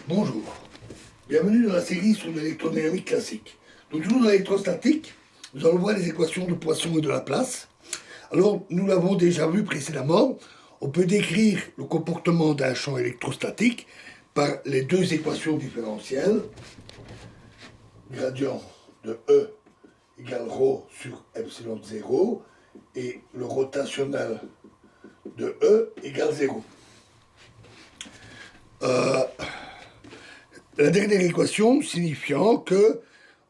Bonjour, bienvenue dans la série sur l'électrodynamique classique. Donc toujours dans l'électrostatique, nous allons voir les équations de Poisson et de Laplace. Alors, nous l'avons déjà vu précédemment, on peut décrire le comportement d'un champ électrostatique par les deux équations différentielles. Gradient de E égale ρ sur epsilon 0 et le rotationnel de E égale 0. La dernière équation signifiant que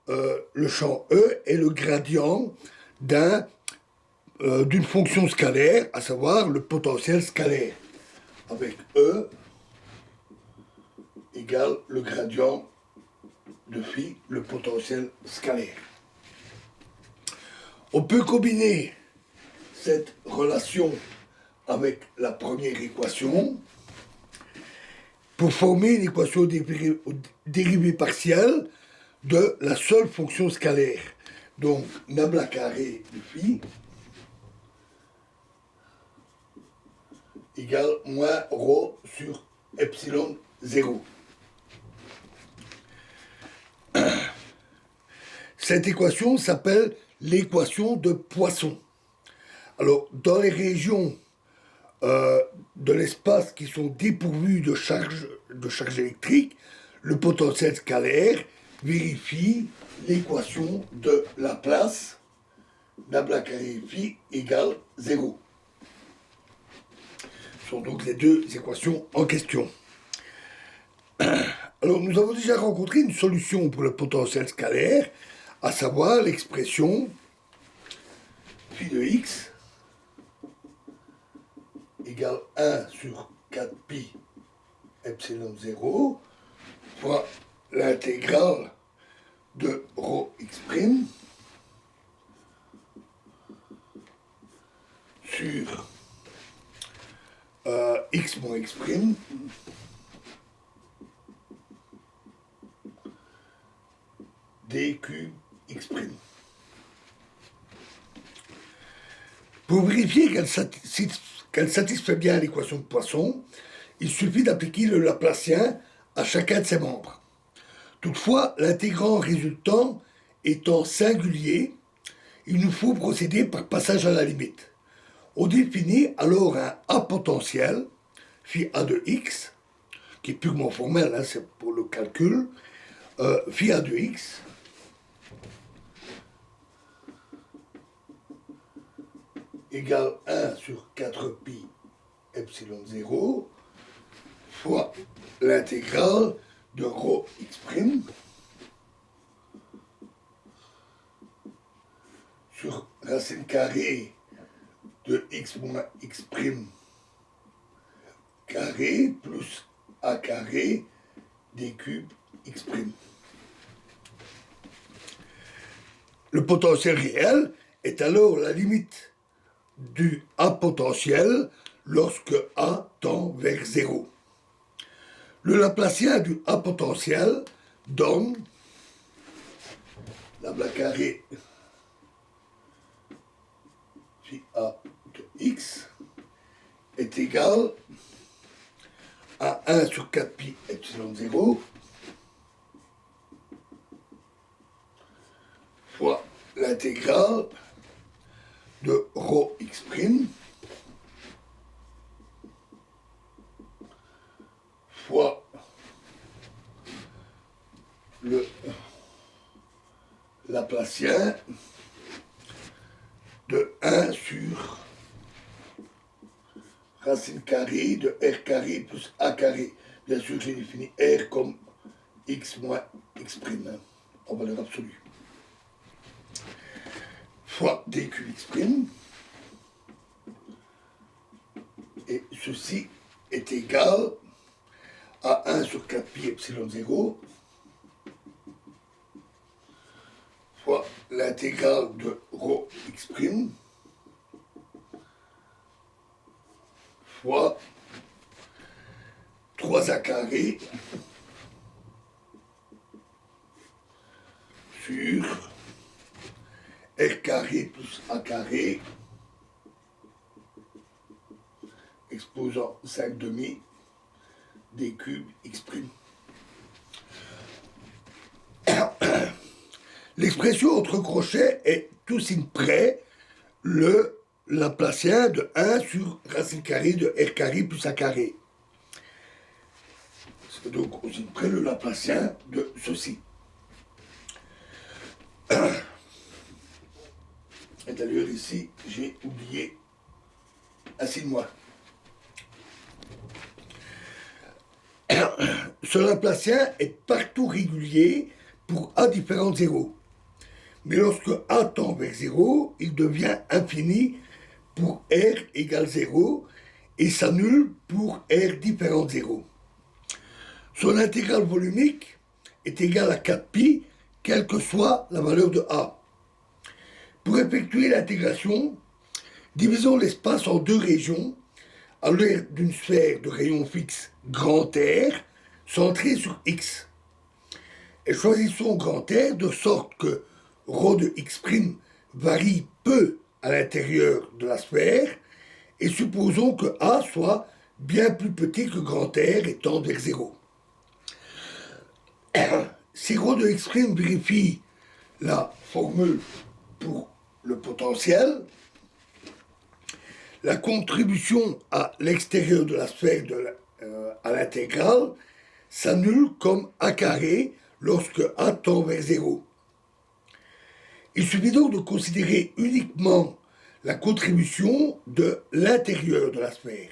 le champ E est le gradient d'une fonction scalaire, à savoir le potentiel scalaire, avec E égale le gradient de phi, le potentiel scalaire. On peut combiner cette relation avec la première équation pour former une équation dérivée partielle de la seule fonction scalaire. Donc, nabla carré de phi égale moins ρ sur epsilon 0. Cette équation s'appelle l'équation de Poisson. Alors, dans les régions de l'espace qui sont dépourvues de charge électrique, le potentiel scalaire vérifie l'équation de Laplace, nabla carré phi égale 0. Ce sont donc les deux équations en question. Alors, nous avons déjà rencontré une solution pour le potentiel scalaire, à savoir l'expression phi de x égale 1 sur 4 pi epsilon 0 fois l'intégrale de ρ x' sur x moins x' d cube x'. Pour vérifier qu'elle satisfait bien l'équation de Poisson, il suffit d'appliquer le Laplacien à chacun de ses membres. Toutefois, l'intégrand résultant étant singulier, il nous faut procéder par passage à la limite. On définit alors un A potentiel, phi A de x, qui est purement formel, hein, c'est pour le calcul, phi A de x égale 1 sur 4 pi epsilon 0 fois l'intégrale de ρ x' sur racine carrée de x moins x' carré plus a carré d cube x'. Le potentiel réel est alors la limite du A potentiel lorsque A tend vers 0. Le Laplacien du A potentiel donne nabla carré phi A de x est égal à 1 sur 4 pi epsilon 0 fois l'intégrale de ρ x' fois le Laplacien de 1 sur racine carrée de r carré plus a carré. Bien sûr, j'ai défini r comme x moins x' en valeur absolue. Fois d cube x'. Et ceci est égal à 1 sur 4 pi epsilon 0 fois l'intégrale de ρ x' fois 3a carré sur r carré plus a carré exposant 5 demi d cube x'. L'expression entre crochets est tout signe près le Laplacien de 1 sur racine carrée de R carré plus A carré. Donc au signe près le Laplacien de ceci. Et d'ailleurs ici j'ai oublié un signe moins. Ce Laplacien est partout régulier pour A différent de 0. Mais lorsque A tend vers 0, il devient infini pour R égale 0 et s'annule pour R différent de 0. Son intégrale volumique est égale à 4pi, quelle que soit la valeur de A. Pour effectuer l'intégration, divisons l'espace en deux régions à l'aide d'une sphère de rayon fixe grand R centrée sur X. Et choisissons grand R de sorte que ρ de x' varie peu à l'intérieur de la sphère et supposons que A soit bien plus petit que grand R et tende vers 0. Si ρ de x' vérifie la formule pour le potentiel, la contribution à l'extérieur de la sphère à l'intégrale s'annule comme A carré lorsque A tend vers 0. Il suffit donc de considérer uniquement la contribution de l'intérieur de la sphère.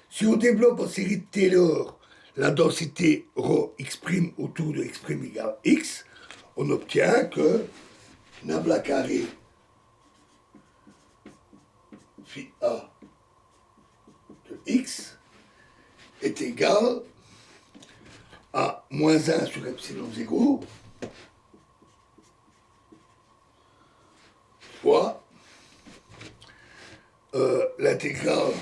Si on développe en série de Taylor la densité ρ x' autour de x' égale x, on obtient que nabla carré phi a de x est égal à moins 1 sur epsilon 0 fois l'intégrale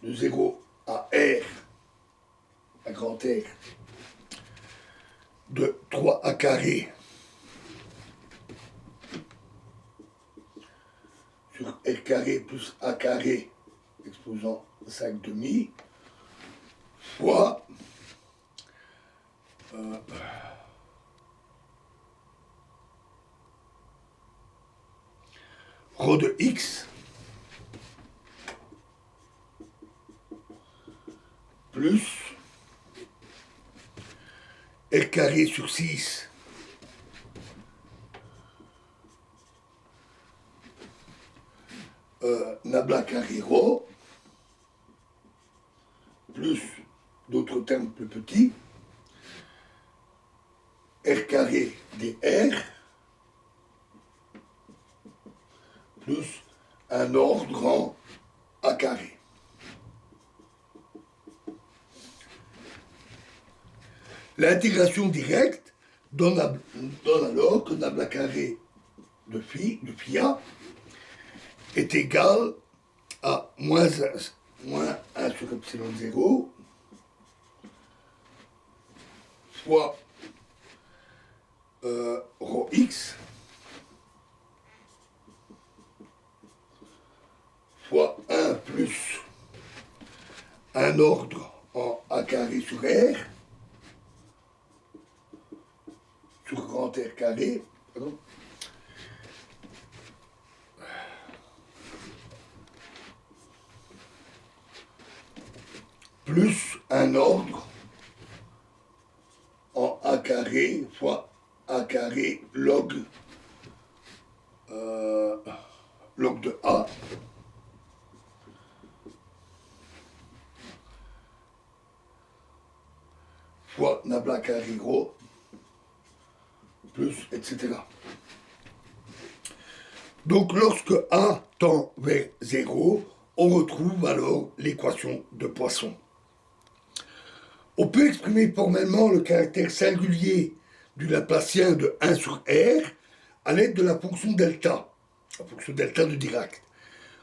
de 0 à R, à grand R, de 3A carré sur R carré plus A carré exposant 5 demi fois ρ de x plus R carré sur 6 nabla carré ρ plus d'autres termes plus petits R carré dr plus un ordre en A carré. L'intégration directe donne alors que nabla carré de phi a est égal à moins 1 sur epsilon 0 fois ρ x fois 1 plus un ordre en A carré sur R sur grand R carré, pardon, plus un ordre en A carré fois A carré log log de A fois nabla carré ρ plus etc. Donc lorsque A tend vers 0, on retrouve alors l'équation de Poisson. On peut exprimer formellement le caractère singulier du Laplacien de 1 sur R à l'aide de la fonction delta de Dirac.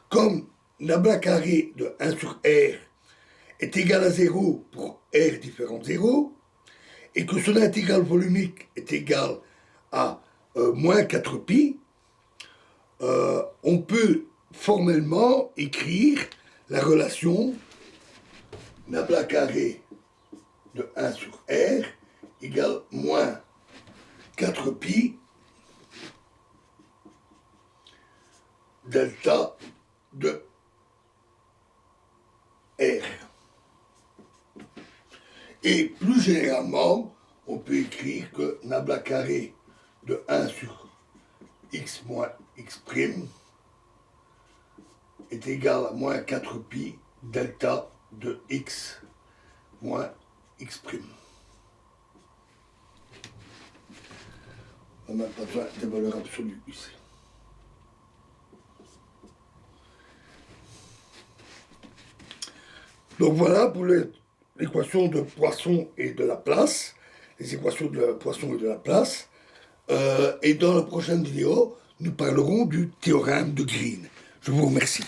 Comme nabla carré de 1 sur R est égal à 0 pour R différent de 0, et que son intégrale volumique est égale à moins 4pi, on peut formellement écrire la relation nabla carré de 1 sur R égale moins 4pi delta de R. Et plus généralement, on peut écrire que nabla carré de 1 sur x moins x' est égal à moins 4pi delta de x moins x'. On n'a pas besoin de valeur absolue ici. Donc voilà pour l'équation de Poisson et de Laplace, les équations de Poisson et de Laplace. Et dans la prochaine vidéo, nous parlerons du théorème de Green. Je vous remercie.